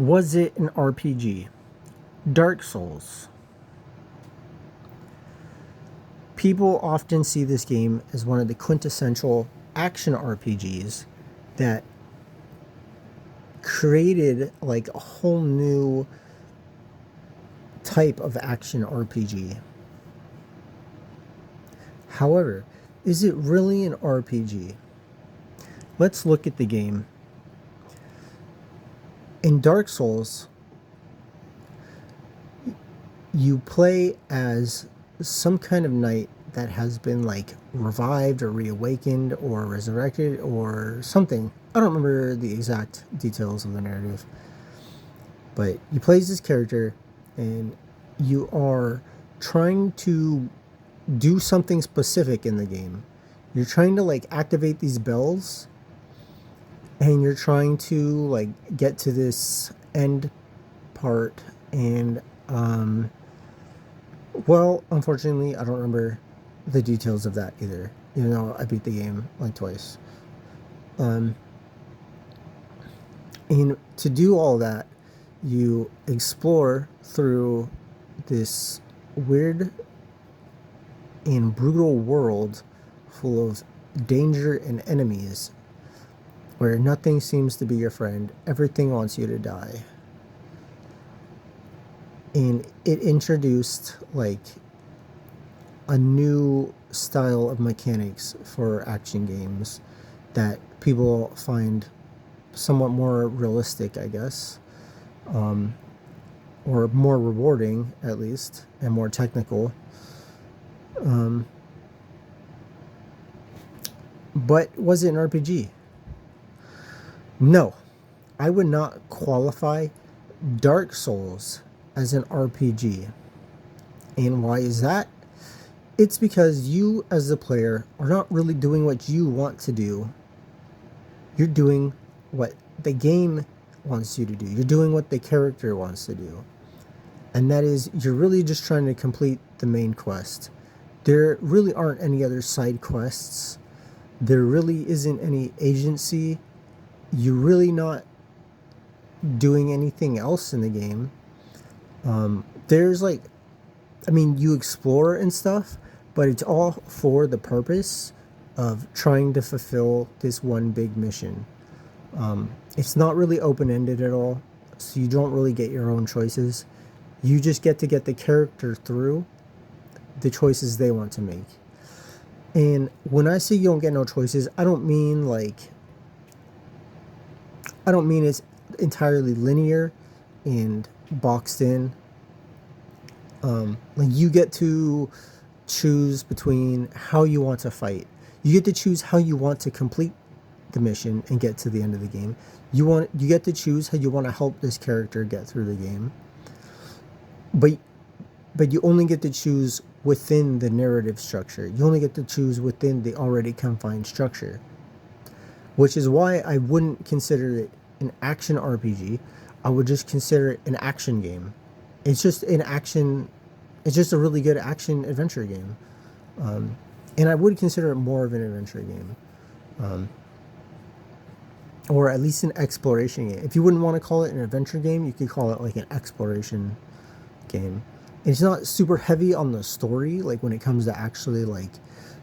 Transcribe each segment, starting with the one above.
Was it an RPG? Dark Souls. People often see this game as one of the quintessential action RPGs that created like a whole new type of action RPG. However, is it really an RPG? Let's look at the game. In Dark Souls, you play as some kind of knight that has been like revived or reawakened or resurrected or something. I don't remember the exact details of the narrative. But you play as this character and you are trying to do something specific in the game. You're trying to like activate these bells and you're trying to like get to this end part and well, unfortunately, I don't remember the details of that either, even though I beat the game like twice. And to do all that, you explore through this weird and brutal world full of danger and enemies where nothing seems to be your friend. Everything wants you to die. And it introduced like a new style of mechanics for action games that people find somewhat more realistic, I guess, or more rewarding at least, and more technical. But was it an RPG? No, I would not qualify Dark Souls as an RPG. And why is that? It's because you as the player are not really doing what you want to do. You're doing what the game wants you to do. You're doing what the character wants to do. And that is, you're really just trying to complete the main quest. There really aren't any other side quests. There really isn't any agency. You're really not doing anything else in the game. There's like, you explore and stuff, but it's all for the purpose of trying to fulfill this one big mission. It's not really open-ended at all, so you don't really get your own choices. You just get the character through the choices they want to make. And when I say you don't get no choices, I don't mean it's entirely linear and boxed in. Like you get to choose between how you want to fight. You get to choose how you want to complete the mission and get to the end of the game. You get to choose how you want to help this character get through the game. But you only get to choose within the narrative structure. You only get to choose within the already confined structure. Which is why I wouldn't consider it an action RPG. I would just consider it an action game. It's just a really good action adventure game. And I would consider it more of an adventure game. Or at least an exploration game. If you wouldn't want to call it an adventure game, you could call it like an exploration game. It's not super heavy on the story, like when it comes to actually like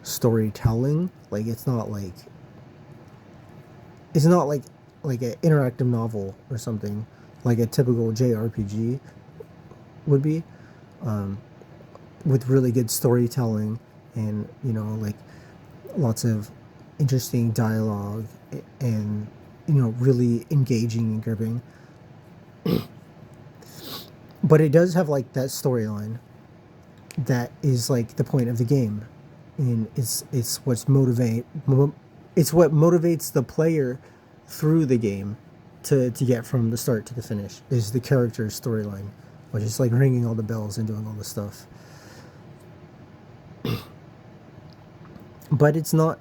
storytelling. Like it's not like an interactive novel or something like a typical JRPG would be, with really good storytelling and like lots of interesting dialogue and really engaging and gripping. But it does have like that storyline that is like the point of the game, and it's what motivates the player through the game to get from the start to the finish is the character's storyline, which is like ringing all the bells and doing all the stuff. But it's not.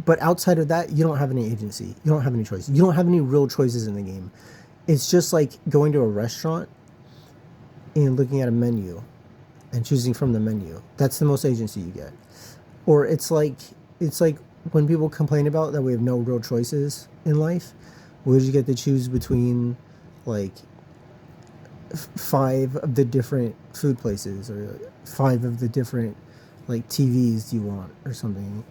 But outside of that, you don't have any agency. You don't have any choice. You don't have any real choices in the game. It's just like going to a restaurant and looking at a menu and choosing from the menu. That's the most agency you get. Or it's like when people complain about that we have no real choices in life, we just get to choose between like five of the different food places or five of the different like TVs you want or something.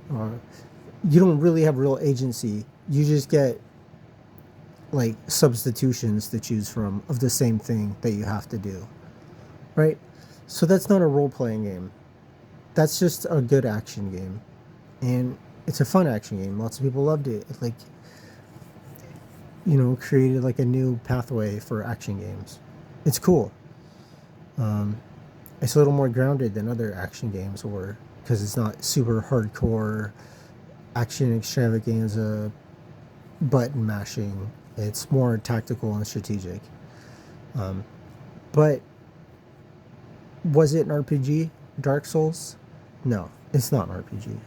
You don't really have real agency. You just get like substitutions to choose from of the same thing that you have to do, right? So that's not a role playing game. That's just a good action game, and it's a fun action game. Lots of people loved it. It like created like a new pathway for action games. It's cool. Um, it's a little more grounded than other action games were because it's not super hardcore action extravaganza button mashing. It's more tactical and strategic. Um, but was it an RPG? Dark Souls? No, it's not an RPG.